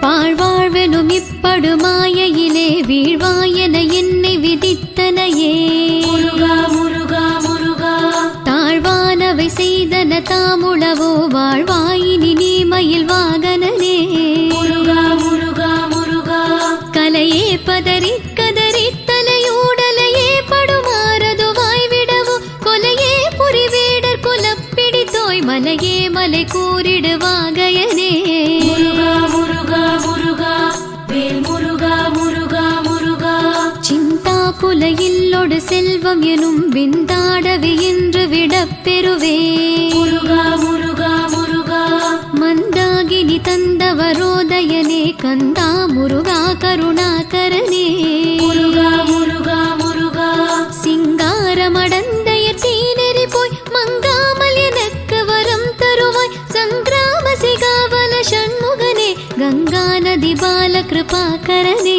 வாழ்வாழ்வெனும் இப்படு மாயையிலே வீழ்வாயென என்னை விதித்தனையே. முருகா முருகா முருகா தாழ்வானவை செய்தன தாமுளவோ வாழ்வாயினி நீ மயில் வாகனனே. முருகா முருகா முருகா கலையே பதறி கதறி தலையூடலையே படுமாறது வாய்விடவோ கொலையே புரிவேடர் குலப்பிடித்தோய் மலையே மலை கூறிடுவாகையனே. முருகா முருகா முருகா வேல் முருகா முருகா முருகா சிந்தாகுலையில்லொடு செல்வம் எனும் விந்தாடவி என்று விடப்பெறுவே. முருகா முருகா முருகா மந்தாகினி தந்தவரோதயனே கந்தா முருகா கருணாகரனே. முருகா முருகா முருகா சிங்காரமடந்தைய தீனெறி போய் மங்காமல் எனக்கு வரம் தருவாய் சங்கிராம சிகாவல ஷண்முகனே கங்கா நதி பால கிருபாகரனே.